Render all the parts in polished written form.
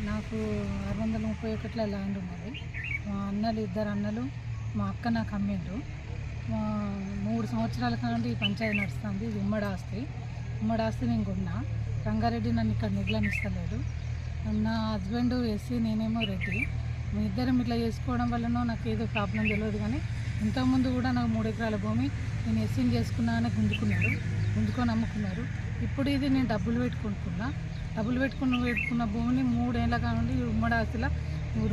నాకు 631 ల్యాండ్ ఉన్నది. మా అన్నలు, ఇద్దరు అన్నలు, మా అక్క నాకు అమ్మిండ్రు. 3 సంవత్సరాల నుండి ఈ పంచాయతీ నడుస్తుంది. ఇది ఉమ్మడి ఆస్తి నేను కొన్నా. రంగారెడ్డి నన్ను ఇక్కడ నిగ్లనిస్తలేడు. నా హస్బెండ్ ఎస్సీ, నేనేమో రెడ్డి. మీ ఇద్దరం ఇట్లా చేసుకోవడం వల్లనో నాకు ఏదో ప్రాబ్లం తెలియదు. కానీ ఇంతకుముందు కూడా నాకు 3 ఎకరాల భూమి నేను ఎస్సీని చేసుకున్నానని గుంజుకొని అమ్ముకున్నారు. ఇప్పుడు ఇది నేను డబ్బులు పెట్టుకున్న భూమిని 3 ఏళ్ళ కానుండి ఉమ్మడి ఆస్తిలో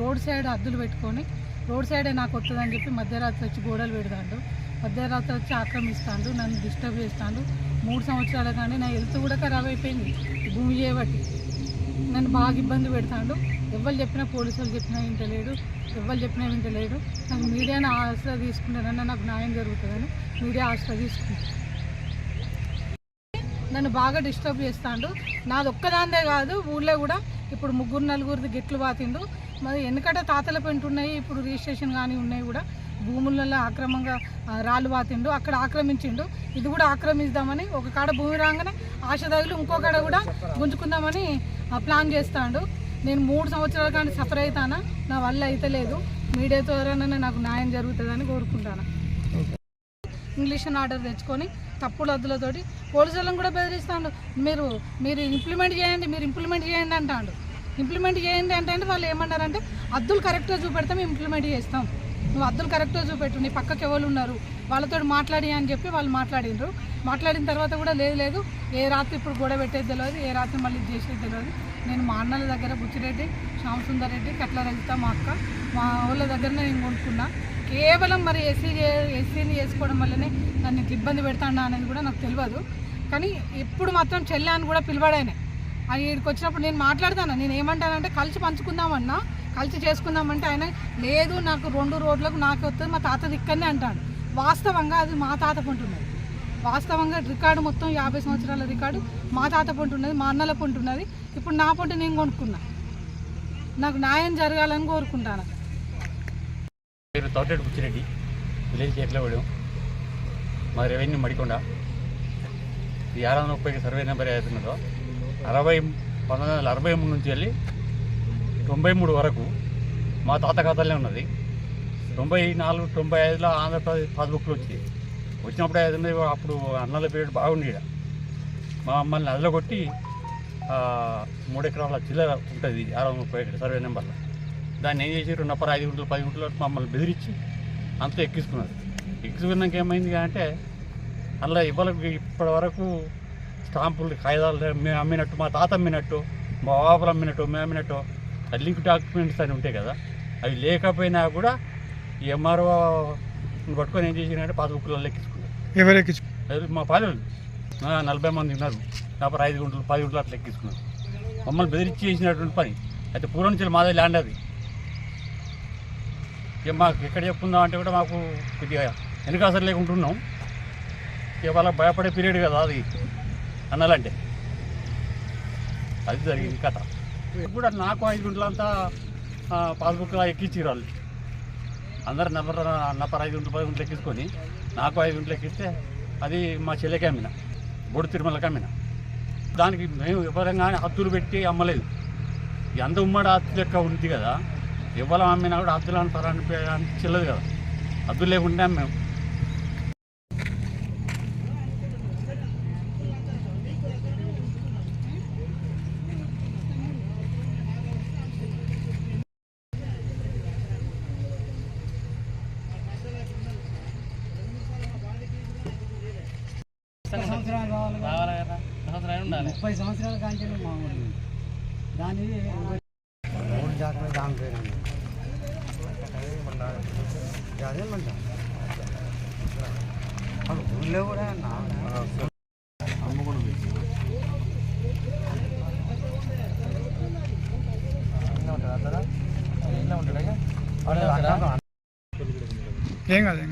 రోడ్ సైడ్ అద్దులు పెట్టుకొని రోడ్ సైడే నాకు వస్తుందని చెప్పి మధ్యరాత్రి వచ్చి గోడలు పెడతాడు. మధ్యరాత్రి వచ్చి ఆక్రమిస్తాడు, నన్ను డిస్టర్బ్ చేస్తాడు. 3 సంవత్సరాల కానీ నా హెల్త్ కూడా ఖరాబ్ అయిపోయింది భూమి చేయబట్టి. నన్ను బాగా ఇబ్బంది పెడతాడు. ఎవరు చెప్పినా, పోలీసులు చెప్పినా వింటలేడు, నాకు మీడియాని ఆశ్రయ తీసుకుంటానన్నా నాకు న్యాయం జరుగుతుందని మీడియా ఆశ్రయ తీసుకుంటాను. నన్ను బాగా డిస్టర్బ్ చేస్తాడు. నాది ఒక్కదాందే కాదు, ఊళ్ళో కూడా ఇప్పుడు 3-4 గెట్లు పాతిండు. మరి ఎందుకంటే తాతల పెంట ఉన్నాయి, ఇప్పుడు రిజిస్ట్రేషన్ కానీ ఉన్నాయి కూడా. భూములలో అక్రమంగా రాళ్ళు పాతిండు, అక్కడ ఆక్రమించిండు. ఇది కూడా ఆక్రమిద్దామని ఒక కాడ భూమి రాగానే ఆశ తగిలి ఇంకో కాడ కూడా గుంజుకుందామని ప్లాన్ చేస్తాడు. నేను 3 సంవత్సరాల కానీ సఫర్ అవుతానా, నా వల్ల అయితే లేదు. మీడియా ద్వారానే నాకు న్యాయం జరుగుతుందని కోరుకుంటాను. ఇంగ్లీష్ ఆర్డర్ తెచ్చుకొని తప్పుడు అద్దులతోటి పోలీసులను కూడా బెదిరిస్తాడు. మీరు ఇంప్లిమెంట్ చేయండి అంటాడు. ఇంప్లిమెంట్ చేయండి అంటే వాళ్ళు ఏమన్నారంటే అద్దులు కరెక్ట్గా చూపెడితే మేము ఇంప్లిమెంట్ చేస్తాం, నువ్వు అద్దులు కరెక్ట్గా చూపెట్టు, నీ పక్కకి ఎవరు ఉన్నారు వాళ్ళతో మాట్లాడి అని చెప్పి వాళ్ళు మాట్లాడిన తర్వాత కూడా లేదు ఏ రాత్రి ఇప్పుడు గొడవ పెట్టేది తెలియదు, ఏ రాత్రి మళ్ళీ చేసేది తెలియదు. నేను మా అన్నల దగ్గర బుచ్చిరెడ్డి, శ్యామసుందర్ రెడ్డి, కట్ల రజిత, మా అక్క, మా వాళ్ళ దగ్గరనే నేను కొనుక్కున్నా. కేవలం మరి ఎస్సీని చేసుకోవడం వల్లనే నన్ను ఇబ్బంది పెడతాడా అనేది కూడా నాకు తెలియదు. కానీ ఇప్పుడు మాత్రం చెల్లె అని కూడా పిలవడానే. అది ఇక్కడికి వచ్చినప్పుడు నేను మాట్లాడతాను. నేను ఏమంటానంటే కలిసి చేసుకుందామంటే ఆయన లేదు, నాకు 2 రోడ్లకు నాకు వస్తుంది, మా తాత దిక్కనే అంటాడు. వాస్తవంగా అది మా తాత పంటున్నది. వాస్తవంగా రికార్డు మొత్తం 50 సంవత్సరాల రికార్డు మా తాత పంటున్నది, మా అన్నల పంటున్నది. ఇప్పుడు నా పంట నేను కొనుక్కున్నా. నాకు న్యాయం జరగాలని కోరుకుంటాను. పేరు తోటేటి బుచ్చిరెడ్డి, విలేజ్ చేకలగూడెం, మా రెవెన్యూ మడికొండ. ఈ 630 సర్వే నెంబర్ అవుతున్నదో 1963 నుంచి వెళ్ళి 93 వరకు మా తాత ఖాతాలే ఉన్నది. 94, 95లో ఆంధ్రప్రదేశ్ పాస్బుక్లు వచ్చినప్పుడు ఏదైనా అప్పుడు అన్నల పీరియడ్ బాగుండి మా మమ్మల్ని నదిలో కొట్టి 3 ఎకరాల చిల్లర ఉంటుంది 630 సర్వే నెంబర్లో. దాన్ని ఏం చేసి 5 గుంటలు 10 గుంటల వరకు మమ్మల్ని బెదిరించి అంతా ఎక్కించుకున్నాక ఏమైంది అంటే అందులో ఇప్పటి వరకు స్టాంపులు, కాగితాలు మేము అమ్మినట్టు, మా తాత అమ్మినట్టు, మా బాబులు అమ్మినట్టు, మేము అమ్మినట్టు లింక్ డాక్యుమెంట్స్ అని ఉంటాయి కదా, అవి లేకపోయినా కూడా ఈ ఎంఆర్ఓ పట్టుకొని ఏం చేసినారంటే పాస్బుక్లలో ఎక్కించుకున్నారు. మా పాలెలు 40 మంది ఉన్నారు. 5 గుంటలు 10 గుంటలు అట్లా ఎక్కించుకున్నారు. మమ్మల్ని బెదిరించి చేసినటువంటి పని. అయితే పూర్వం నుంచి మాదే ల్యాండ్ అది. ఇక మాకు ఎక్కడ చెప్పుకుందాం అంటే కూడా మాకు కొద్దిగా వెనుకాసలు లేకుంటున్నాం. ఇక వాళ్ళకి భయపడే పీరియడ్ కదా అది అన్నాలంటే. అది జరిగింది కథ. ఇప్పుడు నాకు 5 గుంటలంతా పాస్బుక్లో ఎక్కించారు వాళ్ళు. అందరు 5 గుంటలు 10 గుంటలు ఎక్కించుకొని నాకు 5 గుంటలు ఎక్కిస్తే అది మా చెల్లెకి అమ్మిన, బొడు తిరుమలకి అమ్మిన. దానికి మేము ఎవరంగానే హద్దులు పెట్టి అమ్మలేదు. ఈ అంత ఉమ్మడి ఆస్తి లెక్క ఉంది కదా, ఎవరు అమ్మినా కూడా హద్దులను పరాన్ని చెల్లదు కదా, హద్దులు లేకుండా మేము. సంవత్సరాలు 30 సంవత్సరాల కానీ మామూలు దాని 3 జాతర దాని పేరు అదేమంటా ఊళ్ళో కూడా అమ్ముకుండా ఉంటాడు ఏం కాదు.